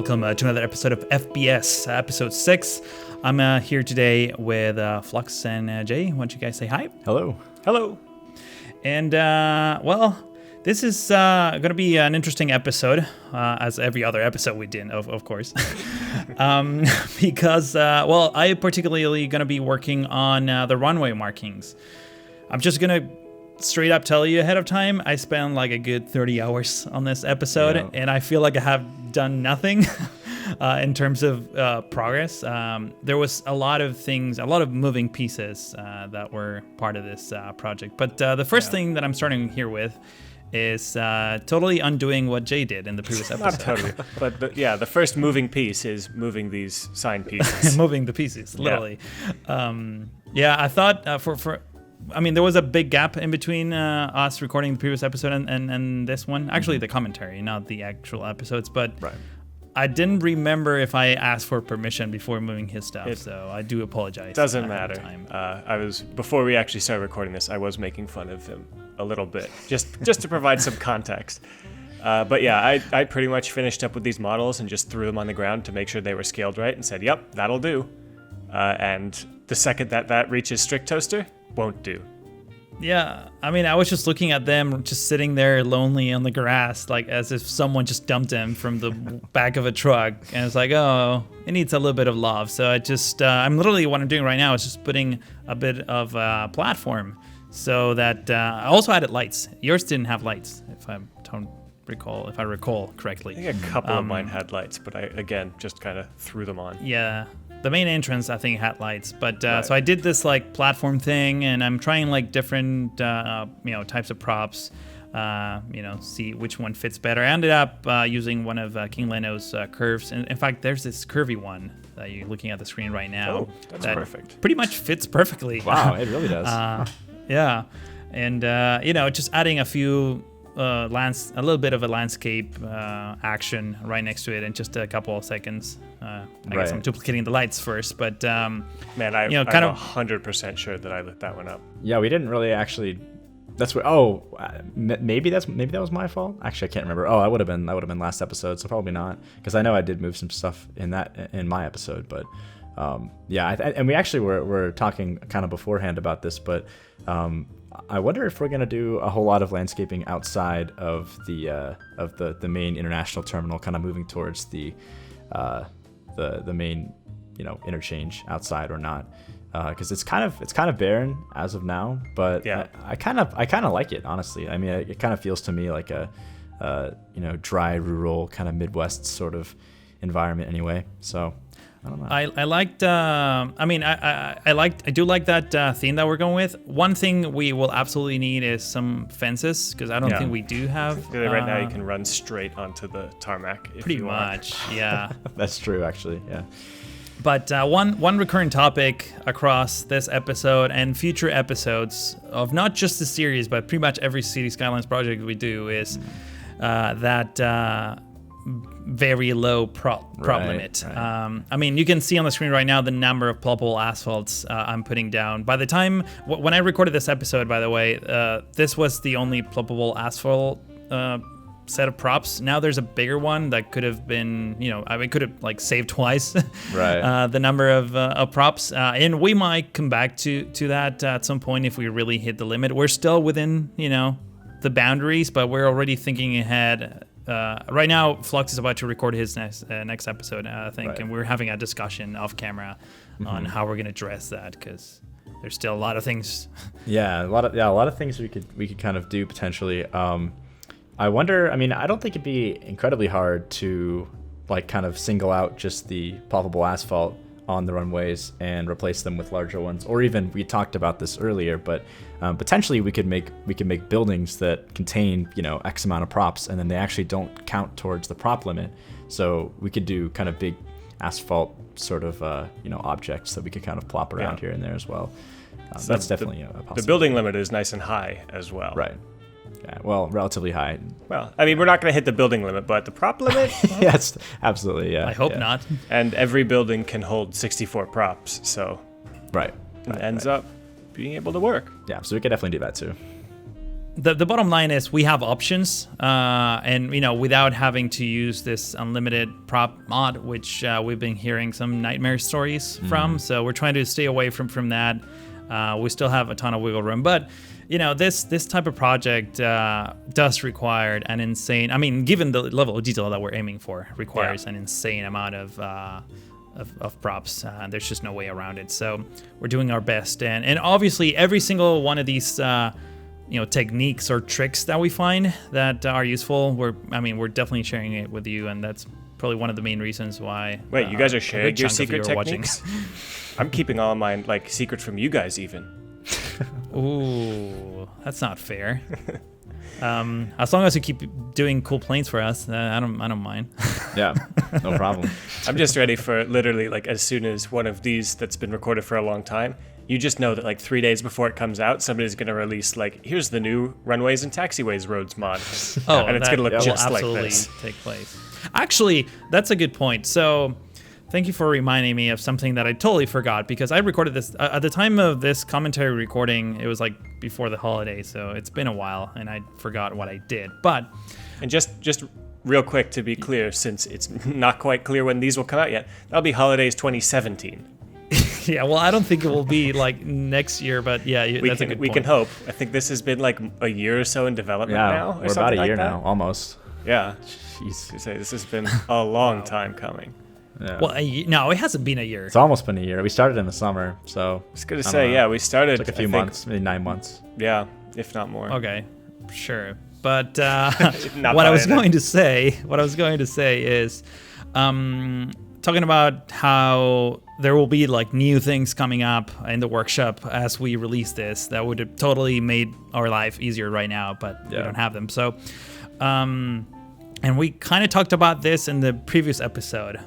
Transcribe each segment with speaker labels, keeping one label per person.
Speaker 1: welcome to another episode of FBS, episode 6. I'm here today with Flux and Jay. Why don't you guys say hi?
Speaker 2: Hello.
Speaker 1: Hello. And, this is going to be an interesting episode, as every other episode we did, of course. Because, I particularly going to be working on the runway markings. I'm just going to straight up tell you ahead of time, I spent like a good 30 hours on this episode, and I feel like I have done nothing in terms of progress. There was a lot of things, a lot of moving pieces that were part of this project. But the first thing that I'm starting here with is totally undoing what Jay did in the previous episode.
Speaker 2: Not totally, but the first moving piece is moving these sign pieces.
Speaker 1: Moving the pieces, literally. I thought there was a big gap in between us recording the previous episode and this one. Actually, the commentary, not the actual episodes. But I didn't remember if I asked for permission before moving his stuff, so I do apologize.
Speaker 2: Doesn't matter. Before we actually started recording this, I was making fun of him a little bit, just to provide some context. I pretty much finished up with these models and just threw them on the ground to make sure they were scaled right and said, yep, that'll do. And the second that reaches strict toaster, won't do.
Speaker 1: Yeah, I was just looking at them just sitting there lonely on the grass, like as if someone just dumped them from the back of a truck. And it's like, oh, it needs a little bit of love. So I'm literally, what I'm doing right now is just putting a bit of a platform so that I also added lights. Yours didn't have lights, if I recall correctly.
Speaker 2: I think a couple of mine had lights, but I, again, just kind of threw them on.
Speaker 1: Yeah. The main entrance, I think, had lights, but so I did this like platform thing, and I'm trying like different, types of props, see which one fits better. I ended up using one of King Leno's curves, and in fact, there's this curvy one that you're looking at the screen right now.
Speaker 2: Oh, that's perfect.
Speaker 1: Pretty much fits perfectly.
Speaker 3: Wow, it really does.
Speaker 1: And just adding a few. A little bit of a landscape action right next to it in just a couple of seconds. I guess I'm duplicating the lights first, but I'm
Speaker 2: 100% sure that I lit that one up.
Speaker 3: Yeah, we didn't really actually. That's what. Oh, maybe that was my fault. Actually, I can't remember. Oh, that would have been last episode, so probably not, because I know I did move some stuff in my episode, but and we actually were talking kind of beforehand about this, but. I wonder if we're gonna do a whole lot of landscaping outside of the main international terminal, kind of moving towards the main interchange outside or not, because it's kind of barren as of now. But I kind of like it, honestly. I mean, it kind of feels to me like a dry rural kind of Midwest sort of environment anyway. So. I don't know. I do like that theme that we're going with. One thing we will absolutely need is some fences, because I don't think we do have.
Speaker 2: Right now you can run straight onto the tarmac if you want.
Speaker 1: Pretty much, yeah.
Speaker 3: That's true, actually, yeah.
Speaker 1: But one recurring topic across this episode and future episodes of not just the series, but pretty much every Cities Skylines project we do is that very low prop limit. Right. You can see on the screen right now the number of ploppable asphalts I'm putting down. By the time, when I recorded this episode, by the way, this was the only ploppable asphalt set of props. Now there's a bigger one that could have been, could have like saved twice the number of props. And we might come back to that at some point if we really hit the limit. We're still within, the boundaries, but we're already thinking ahead. Right now, Flux is about to record his next episode, I think, and we're having a discussion off camera on how we're going to address that, because there's still a lot of things.
Speaker 3: A lot of things we could kind of do potentially. I wonder. I don't think it'd be incredibly hard to like kind of single out just the ploppable asphalt on the runways and replace them with larger ones, or even we talked about this earlier, but potentially we could make buildings that contain X amount of props, and then they actually don't count towards the prop limit. So we could do kind of big asphalt sort of objects that we could kind of plop around here and there as well. So that's definitely a possibility.
Speaker 2: The building limit is nice and high as well.
Speaker 3: Right. Yeah, well, relatively high.
Speaker 2: Well, we're not going to hit the building limit, but the prop limit?
Speaker 3: Yes, absolutely, yeah.
Speaker 1: I hope not.
Speaker 2: And every building can hold 64 props, so
Speaker 3: it
Speaker 2: ends up being able to work.
Speaker 3: Yeah, so we could definitely do that too.
Speaker 1: the bottom line is we have options, and without having to use this unlimited prop mod, which we've been hearing some nightmare stories from. So we're trying to stay away from that. We still have a ton of wiggle room, but this type of project does require an insane. I mean, given the level of detail that we're aiming for, requires an insane amount of props. There's just no way around it. So we're doing our best, and obviously every single one of these techniques or tricks that we find that are useful, we're definitely sharing it with you, and that's probably one of the main reasons why.
Speaker 2: Wait, you guys are sharing your secret techniques? I'm keeping all of mine secret from you guys even.
Speaker 1: Ooh, that's not fair. As long as you keep doing cool planes for us, I don't mind.
Speaker 3: Yeah, no problem.
Speaker 2: I'm just ready for literally as soon as one of these that's been recorded for a long time, you just know that 3 days before it comes out, somebody's going to release here's the new runways and taxiways roads mod. And it's going to look just like this.
Speaker 1: Take place. Actually, that's a good point. So thank you for reminding me of something that I totally forgot, because I recorded this at the time of this commentary recording. It was before the holiday, so it's been a while, and I forgot what I did. But
Speaker 2: and just real quick to be clear, since it's not quite clear when these will come out yet, that'll be holidays 2017.
Speaker 1: Yeah, well, I don't think it will be next year, but yeah, that's a good point.
Speaker 2: We can hope. I think this has been a year or so in development now.
Speaker 3: We're about a year now, almost.
Speaker 2: Yeah.
Speaker 3: Jeez.
Speaker 2: This has been a long time coming.
Speaker 3: Yeah.
Speaker 1: Well, no, it hasn't been a year.
Speaker 3: It's almost been a year. We started in the summer, so.
Speaker 2: I was going to say, we started.
Speaker 3: It took a few months, maybe 9 months.
Speaker 2: Yeah, if not more.
Speaker 1: Okay, sure. But what I was going to say is, talking about how there will be new things coming up in the workshop as we release this that would have totally made our life easier right now, but we don't have them. So, and we kind of talked about this in the previous episode,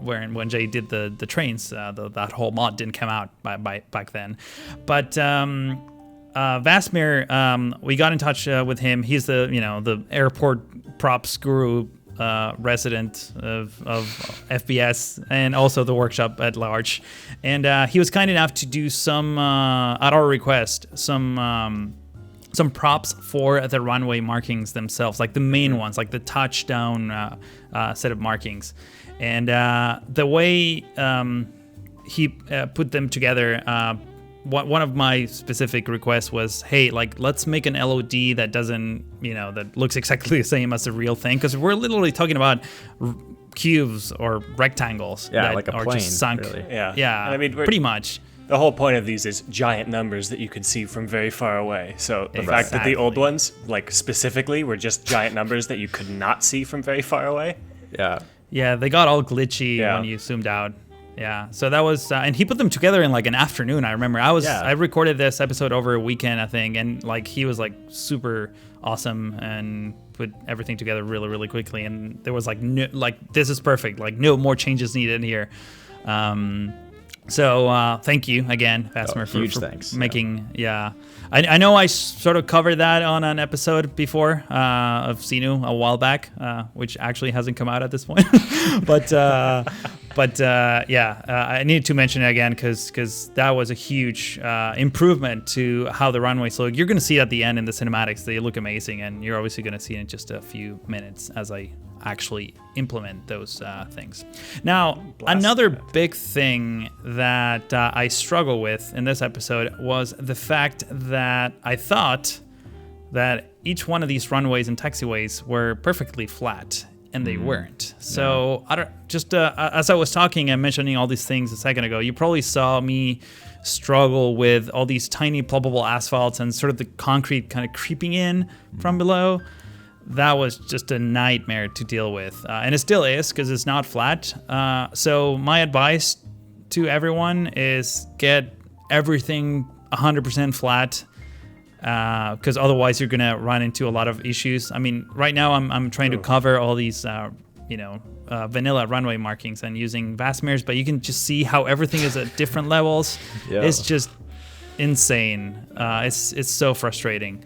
Speaker 1: when Jay did the trains. That whole mod didn't come out back then, but Vasmir, we got in touch with him. He's the airport props guru, resident of FBS, and also the workshop at large. And he was kind enough to do some, at our request, some props for the runway markings themselves, the main ones, the touchdown set of markings. And the way he put them together, one of my specific requests was, hey, let's make an LOD that doesn't, that looks exactly the same as the real thing, because we're literally talking about cubes or rectangles that
Speaker 3: a
Speaker 1: are
Speaker 3: plane,
Speaker 1: just sunk.
Speaker 3: Really.
Speaker 1: Yeah, and pretty much.
Speaker 2: The whole point of these is giant numbers that you can see from very far away. So the fact that the old ones, specifically, were just giant numbers that you could not see from very far away.
Speaker 3: Yeah.
Speaker 1: Yeah, they got all glitchy when you zoomed out. Yeah, so that was, and he put them together in an afternoon. I remember I recorded this episode over a weekend, I think, and he was super awesome and put everything together really, really quickly. And there was this is perfect. No more changes needed here. So thank you again, Vasmer, for making. Yeah, I know I sort of covered that on an episode before of Sinu a while back, which actually hasn't come out at this point. but I needed to mention it again because that was a huge improvement to how the runways look. You're going to see it at the end in the cinematics; they look amazing, and you're obviously going to see it in just a few minutes as I actually implement those things. Now, another big thing that I struggle with in this episode was the fact that I thought that each one of these runways and taxiways were perfectly flat, and they weren't. So as I was talking and mentioning all these things a second ago, you probably saw me struggle with all these tiny pluggable asphalts and sort of the concrete kind of creeping in from below. That was just a nightmare to deal with. And it still is because it's not flat. So my advice to everyone is get everything 100% flat, because otherwise you're going to run into a lot of issues. I mean, right now I'm trying to cover all these vanilla runway markings and using Vasmir's, but you can just see how everything is at different levels. Yeah. It's just insane. It's so frustrating.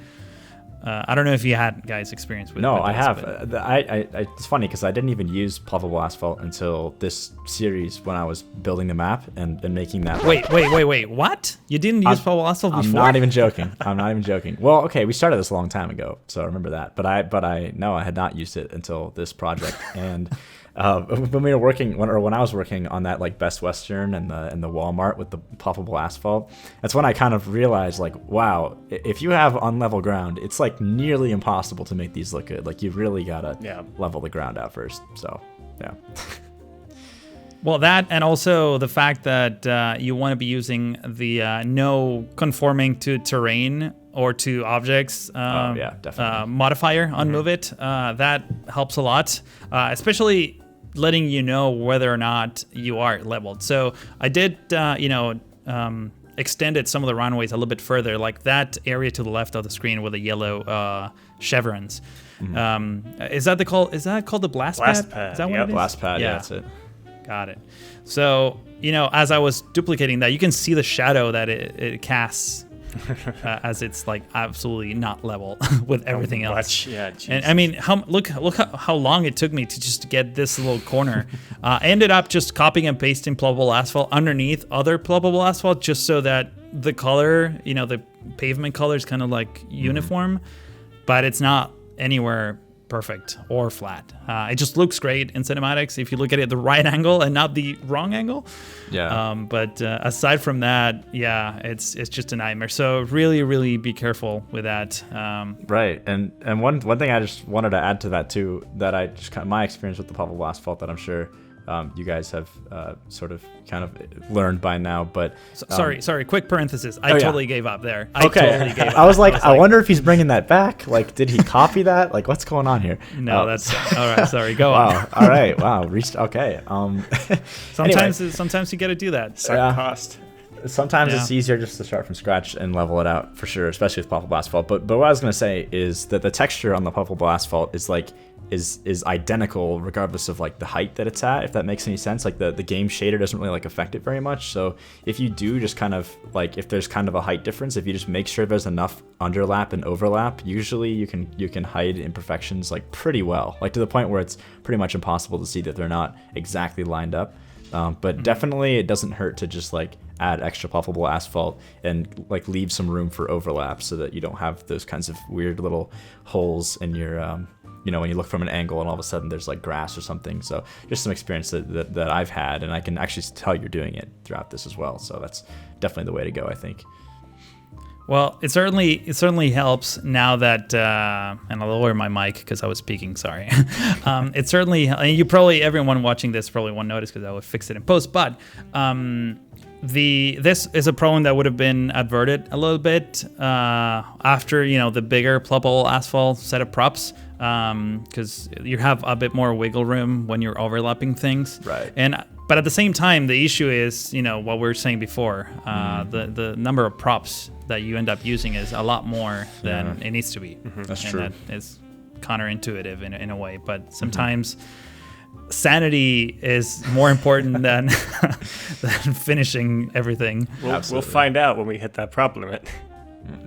Speaker 1: I don't know if you had guys experience with.
Speaker 3: No,
Speaker 1: with
Speaker 3: I
Speaker 1: this,
Speaker 3: have.
Speaker 1: but-
Speaker 3: It's funny because I didn't even use plovable asphalt until this series when I was building the map and making that.
Speaker 1: Wait. What? You didn't use plovable asphalt before?
Speaker 3: I'm not even joking. I'm not even joking. Well, okay, we started this a long time ago, so I remember that. But I know I had not used it until this project. And when we were working, when I was working on that like Best Western and the Walmart with the plovable asphalt, that's when I kind of realized like, wow, if you have unlevel ground, it's like nearly impossible to make these look good. Like you really gotta level the ground out first. So yeah.
Speaker 1: Well, that and also the fact that you want to be using the no conforming to terrain or to objects
Speaker 3: definitely.
Speaker 1: Modifier on Move It. That helps a lot, especially letting you know whether or not you are leveled. So I did, extended some of the runways a little bit further, like that area to the left of the screen with the yellow chevrons. Is that called the blast pad? Is that what it is?
Speaker 3: Blast pad, yeah, that's it.
Speaker 1: Got it. So, as I was duplicating that, you can see the shadow that it casts as it's like absolutely not level with everything else.
Speaker 2: Yeah,
Speaker 1: and I mean, look how long it took me to just get this little corner. I ended up just copying and pasting plovable asphalt underneath other plovable asphalt just so that the color, the pavement color is kind of like uniform, but it's not anywhere perfect or flat. It just looks great in cinematics if you look at it at the right angle and not the wrong angle.
Speaker 3: Yeah.
Speaker 1: But aside from that, yeah, it's just a nightmare. So really, really be careful with that.
Speaker 3: Right. And one thing I just wanted to add to that too, that I just my experience with the plovable asphalt that I'm sure you guys have sort of kind of learned by now, but
Speaker 1: sorry, quick parenthesis. I totally gave up there.
Speaker 3: Totally gave up. I was like, I wonder if he's bringing that back. Like, did he copy that? Like, what's going on here?
Speaker 1: No, that's all right. Sorry, go on.
Speaker 3: All right. Wow. Okay.
Speaker 1: Sometimes you got to do that.
Speaker 2: Cost.
Speaker 3: Sometimes it's easier just to start from scratch and level it out for sure, especially with plovable asphalt. But what I was gonna say is that the texture on the plovable asphalt is identical regardless of like the height that it's at, if that makes any sense. Like the game shader doesn't really like affect it very much. So if you do just kind of like, if there's kind of a height difference, if you just make sure there's enough underlap and overlap, usually you can hide imperfections like pretty well, like to the point where it's pretty much impossible to see that they're not exactly lined up. But definitely it doesn't hurt to just like add extra plovable asphalt and like leave some room for overlap so that you don't have those kinds of weird little holes in your when you look from an angle and all of a sudden there's like grass or something. So just some experience that I've had, and I can actually tell you're doing it throughout this as well. So that's definitely the way to go, I think.
Speaker 1: Well, it certainly helps now that, and I'll lower my mic because I was speaking. Sorry. It certainly, everyone watching this probably won't notice because I will fix it in post. But this is a problem that would have been adverted a little bit after the bigger plovable asphalt set of props, because you have a bit more wiggle room when you're overlapping things.
Speaker 3: Right.
Speaker 1: But at the same time, the issue is, what we were saying before, the number of props that you end up using is a lot more than it needs to be.
Speaker 3: That's true.
Speaker 1: That is counterintuitive in a way. But sometimes sanity is more important than finishing everything.
Speaker 2: We'll find out when we hit that prop limit.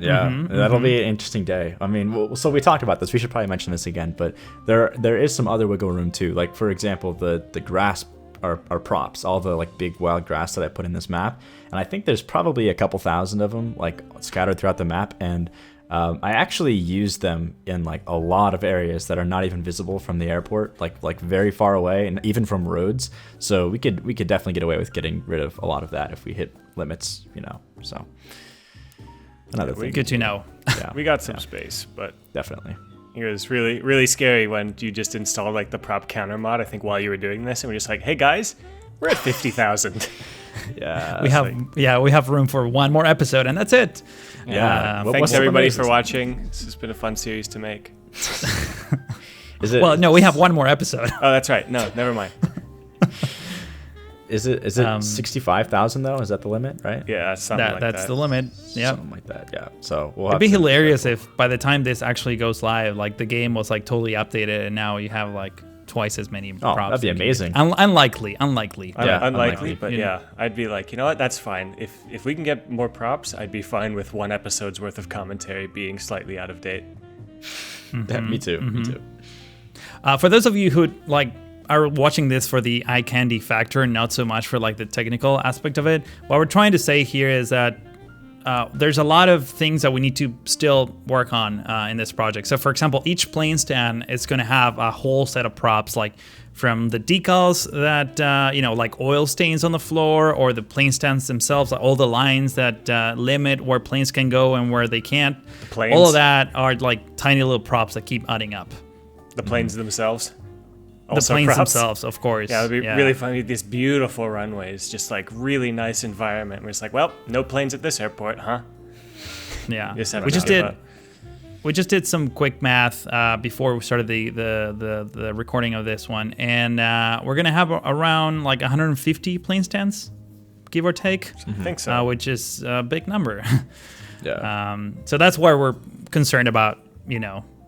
Speaker 3: Yeah, that'll be an interesting day. I mean, so we talked about this. We should probably mention this again, but there is some other wiggle room too. Like for example, the grass are props, all the like big wild grass that I put in this map, and I think there's probably a couple thousand of them like scattered throughout the map, and I actually use them in like a lot of areas that are not even visible from the airport, like very far away, and even from roads. So we could definitely get away with getting rid of a lot of that if we hit limits, So another thing.
Speaker 1: Good to know.
Speaker 3: Yeah,
Speaker 2: we got some space, but
Speaker 3: definitely.
Speaker 2: It was really, really scary when you just installed like the prop counter mod, I think, while you were doing this, and we're just like, hey guys, we're at 50,000.
Speaker 3: Yeah.
Speaker 1: We have room for one more episode, and that's it.
Speaker 2: Yeah. Thanks everybody for watching. This has been a fun series to make.
Speaker 3: Is it?
Speaker 1: Well, no, we have one more episode.
Speaker 2: Oh, that's right. No, never mind.
Speaker 3: Is it 65,000 though? Is that the limit, right?
Speaker 2: Yeah, something like that.
Speaker 1: That's the limit. Yeah.
Speaker 3: Something like that. Yeah. So
Speaker 1: it'd be hilarious if by the time this actually goes live, like the game was like totally updated and now you have like twice as many props.
Speaker 3: That'd be amazing.
Speaker 1: Unlikely.
Speaker 3: Yeah,
Speaker 2: unlikely, but yeah, I'd be like, you know what? That's fine. If we can get more props, I'd be fine with one episode's worth of commentary being slightly out of date.
Speaker 3: Yeah, me too. Me too.
Speaker 1: For those of you who are watching this for the eye candy factor and not so much for like the technical aspect of it, what we're trying to say here is that there's a lot of things that we need to still work on in this project. So for example, each plane stand is going to have a whole set of props, like from the decals that, like oil stains on the floor, or the plane stands themselves, all the lines that limit where planes can go and where they can't. All of that are like tiny little props that keep adding up.
Speaker 2: The planes themselves?
Speaker 1: The planes themselves, of course.
Speaker 2: Yeah, it would be really funny. These beautiful runways, just like really nice environment. We're just like, well, no planes at this airport, huh?
Speaker 1: Yeah, we just did some quick math before we started the recording of this one, and we're gonna have around like 150 plane stands, give or take.
Speaker 2: I think so.
Speaker 1: Which is a big number.
Speaker 3: Yeah.
Speaker 1: So that's why we're concerned about,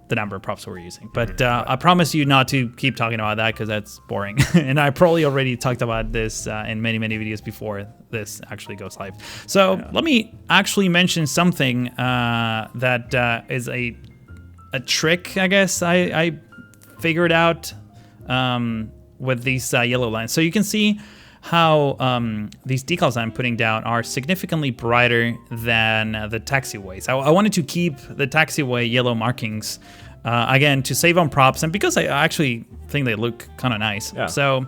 Speaker 1: the number of props we're using. But I promise you not to keep talking about that, because that's boring. And I probably already talked about this in many videos before this actually goes live. So let me actually mention something that is a trick, I guess, I figured out with these yellow lines. So you can see how these decals I'm putting down are significantly brighter than the taxiways. I wanted to keep the taxiway yellow markings, again, to save on props, and because I actually think they look kind of nice.
Speaker 3: Yeah.
Speaker 1: So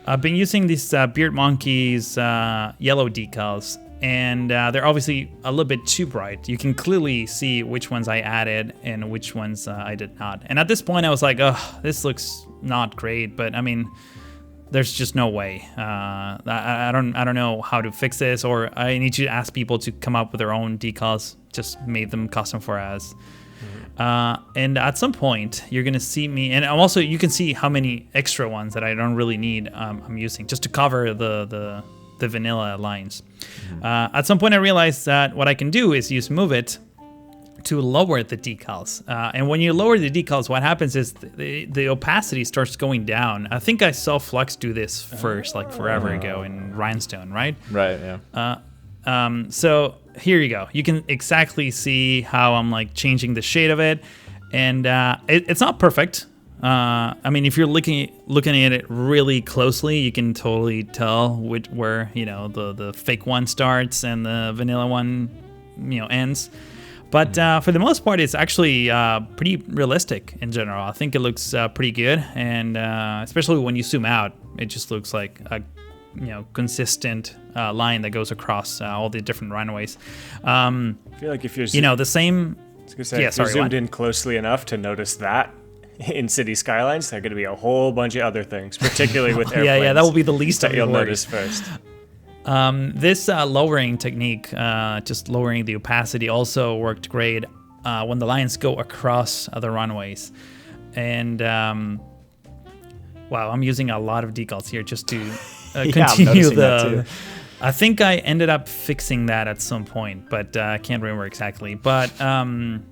Speaker 1: I've been using these Beard Monkeys yellow decals, and they're obviously a little bit too bright. You can clearly see which ones I added and which ones I did not. And at this point I was like, oh, this looks not great, but I mean, there's just no way. I don't know how to fix this, or I need to ask people to come up with their own decals, just made them custom for us. And at some point you're gonna see me, and also you can see how many extra ones that I don't really need I'm using just to cover the vanilla lines. At some point I realized that what I can do is use Move It to lower the decals. And when you lower the decals, what happens is the opacity starts going down. I think I saw Flux do this first, like forever ago in Rhinestone, right?
Speaker 3: Right, yeah.
Speaker 1: So here you go. You can exactly see how I'm like changing the shade of it. And it's not perfect. I mean, if you're looking at it really closely, you can totally tell where the fake one starts and the vanilla one ends. But for the most part, it's actually pretty realistic in general. I think it looks pretty good, and especially when you zoom out, it just looks like a consistent line that goes across all the different runways.
Speaker 2: I feel like if you're
Speaker 1: the same.
Speaker 2: if you zoomed in closely enough to notice that in Cities Skylines, there are going to be a whole bunch of other things, particularly with airplanes.
Speaker 1: Yeah, that will be the least
Speaker 2: that
Speaker 1: of
Speaker 2: you'll
Speaker 1: your worries.
Speaker 2: notice first.
Speaker 1: This lowering technique, just lowering the opacity, also worked great when the lines go across the runways. And wow, I'm using a lot of decals here just to continue the. I think I ended up fixing that at some point, but I can't remember exactly. But there's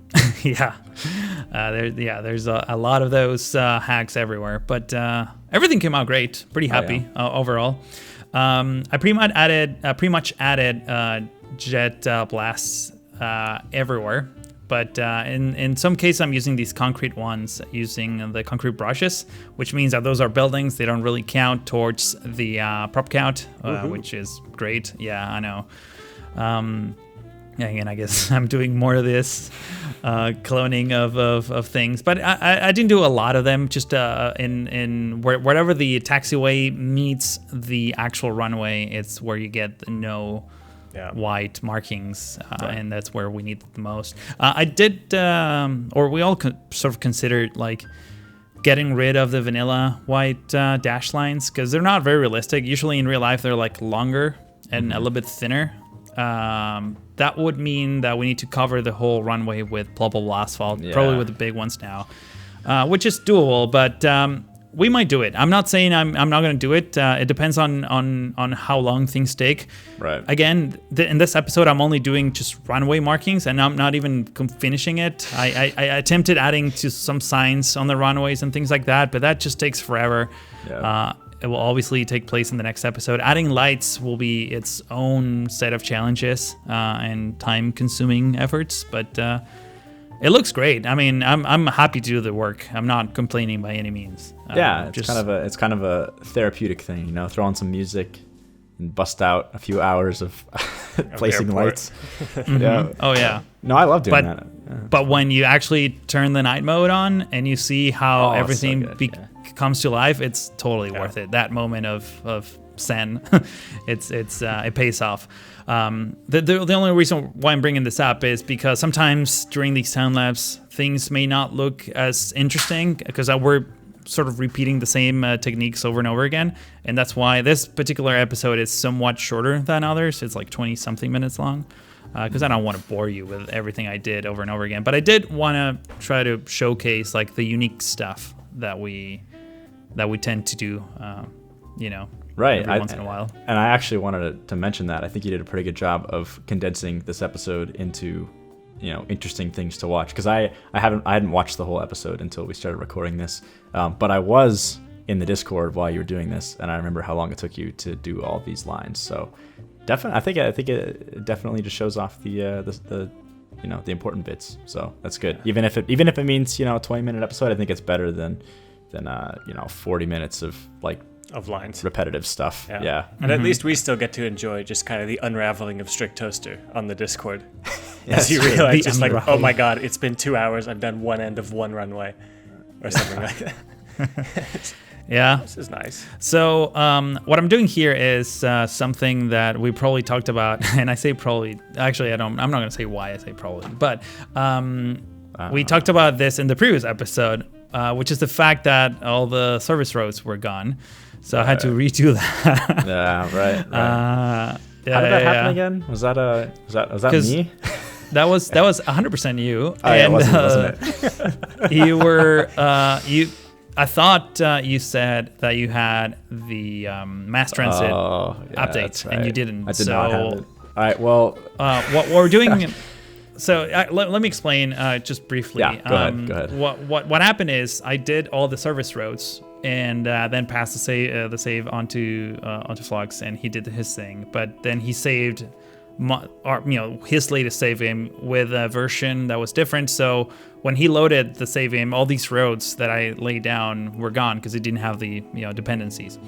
Speaker 1: a lot of those hacks everywhere. But everything came out great. Pretty happy overall. I pretty much added jet blasts everywhere, but in some cases I'm using these concrete ones, using the concrete brushes, which means that those are buildings. They don't really count towards the prop count, which is great. Yeah, I know. Again, I guess I'm doing more of this cloning of things, but I didn't do a lot of them. Just in wherever the taxiway meets the actual runway, it's where you get the white markings, and that's where we need it the most. I did, or we all sort of considered like getting rid of the vanilla white dash lines, because they're not very realistic. Usually in real life they're like longer and a little bit thinner. That would mean that we need to cover the whole runway with pluggable asphalt, probably with the big ones now, which is doable, but we might do it. I'm not saying I'm not going to do it. It depends on how long things take.
Speaker 3: Right.
Speaker 1: Again, in this episode, I'm only doing just runway markings, and I'm not even finishing it. I attempted adding to some signs on the runways and things like that, but that just takes forever.
Speaker 3: Yeah.
Speaker 1: It will obviously take place in the next episode. Adding lights will be its own set of challenges and time-consuming efforts, but It looks great. I mean, I'm happy to do the work. I'm not complaining by any means.
Speaker 3: Yeah, it's kind of a therapeutic thing, throw on some music and bust out a few hours of placing lights.
Speaker 1: Mm-hmm.
Speaker 3: Yeah.
Speaker 1: Oh yeah.
Speaker 3: No, I love doing that. Yeah.
Speaker 1: But when you actually turn the night mode on and you see how everything
Speaker 3: so good,
Speaker 1: comes to life, it's totally worth it. That moment of zen, it pays off. The only reason why I'm bringing this up is because sometimes during these time lapse, things may not look as interesting because we're sort of repeating the same techniques over and over again, and that's why this particular episode is somewhat shorter than others. It's like 20 something minutes long, because I don't want to bore you with everything I did over and over again. But I did want to try to showcase like the unique stuff that we tend to do,
Speaker 3: right,
Speaker 1: every once in a while.
Speaker 3: And I actually wanted to mention that I think you did a pretty good job of condensing this episode into interesting things to watch, because I hadn't watched the whole episode until we started recording this, but I was in the Discord while you were doing this, and I remember how long it took you to do all these lines. So definitely, I think it definitely just shows off the important bits. So that's good. Even if it means a 20-minute episode, I think it's better than 40 minutes of
Speaker 2: lines,
Speaker 3: repetitive stuff. Yeah.
Speaker 2: And at least we still get to enjoy just kind of the unraveling of Strict Toaster on the Discord.
Speaker 3: Yes,
Speaker 2: as you realize, just like, oh my god, it's been 2 hours, I've done one end of one runway or something like that.
Speaker 1: Yeah,
Speaker 2: this is nice.
Speaker 1: So what I'm doing here is something that we probably talked about, and I say probably, actually I'm not going to say why I say probably, but we talked about this in the previous episode, which is the fact that all the service roads were gone. So I had to redo that.
Speaker 3: Yeah, right. How did that happen again? Was that me?
Speaker 1: That was 100% you.
Speaker 3: Oh, and, wasn't it?
Speaker 1: You were I thought you said that you had the mass transit update,
Speaker 3: right.
Speaker 1: and you didn't.
Speaker 3: I did not have it. All right. Well,
Speaker 1: what we're doing. So let me explain just briefly.
Speaker 3: Yeah, go ahead.
Speaker 1: What happened is I did all the service roads and then passed the save onto Flux, and he did his thing. But then he saved his latest save game with a version that was different. So when he loaded the save game, all these roads that I laid down were gone because it didn't have the dependencies,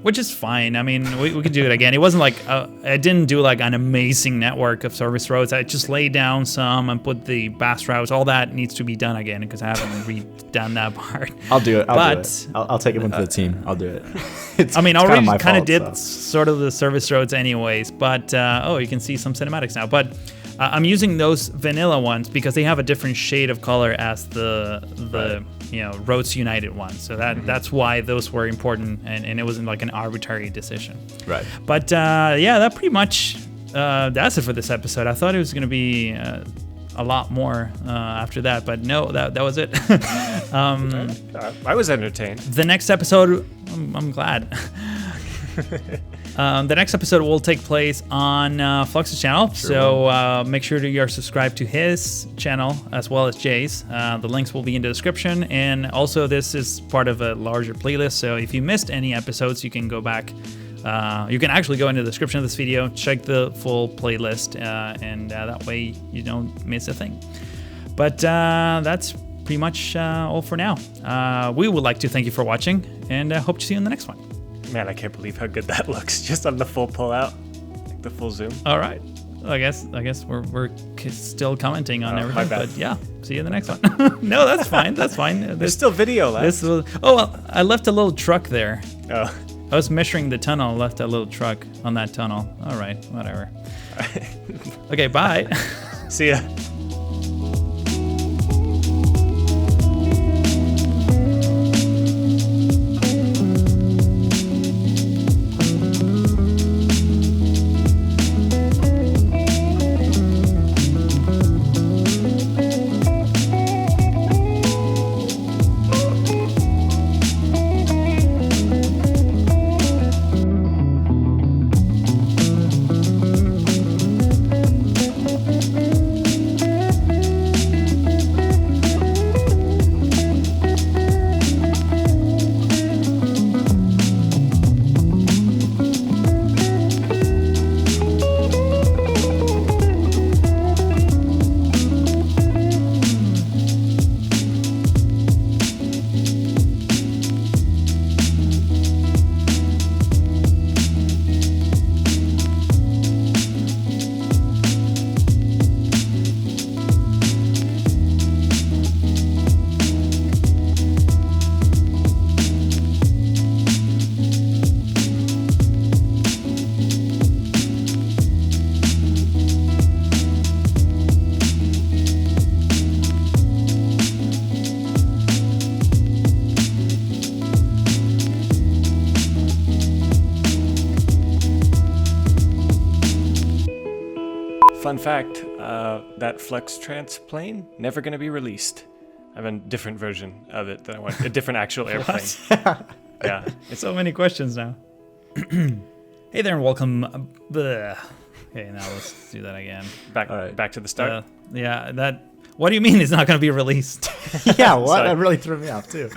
Speaker 1: which is fine. I mean, we could do it again. It wasn't like I didn't do like an amazing network of service roads. I just laid down some and put the bus routes. All that needs to be done again because I haven't redone that part.
Speaker 3: I'll do it. I'll take it into the team. I'll do it.
Speaker 1: I already kind of did sort of the service roads anyways, but you can see some cinematics now. But I'm using those vanilla ones because they have a different shade of color as the Roads United one. So that's why those were important, and it wasn't like an arbitrary decision.
Speaker 3: Right.
Speaker 1: But that pretty much that's it for this episode. I thought it was going to be a lot more after that, but no, that was it.
Speaker 2: I was entertained.
Speaker 1: The next episode, I'm glad. The next episode will take place on Flux's channel, so make sure that you are subscribed to his channel as well as Jay's. The links will be in the description, and also this is part of a larger playlist, so if you missed any episodes, you can go back. You can actually go into the description of this video, check the full playlist, and that way you don't miss a thing. But that's pretty much all for now. We would like to thank you for watching, and hope to see you in the next one.
Speaker 2: Man, I can't believe how good that looks just on the full pull-out, like the full zoom.
Speaker 1: All right. I guess we're still commenting on everything, but yeah, see you in the next one. No, that's fine. That's fine.
Speaker 2: There's still video left.
Speaker 1: I left a little truck there.
Speaker 2: Oh.
Speaker 1: I was measuring the tunnel, left a little truck on that tunnel. All right, whatever. Okay, bye.
Speaker 2: See ya. Fun fact, that Flex Trans plane, never going to be released. I have a different version of it that I want, a different actual airplane. Yeah.
Speaker 1: It's so many questions now. Hey there and welcome. Okay, now let's do that again.
Speaker 2: Back to the start.
Speaker 1: What do you mean it's not going to be released?
Speaker 3: Yeah, what?
Speaker 2: Sorry.
Speaker 3: That really threw me off too.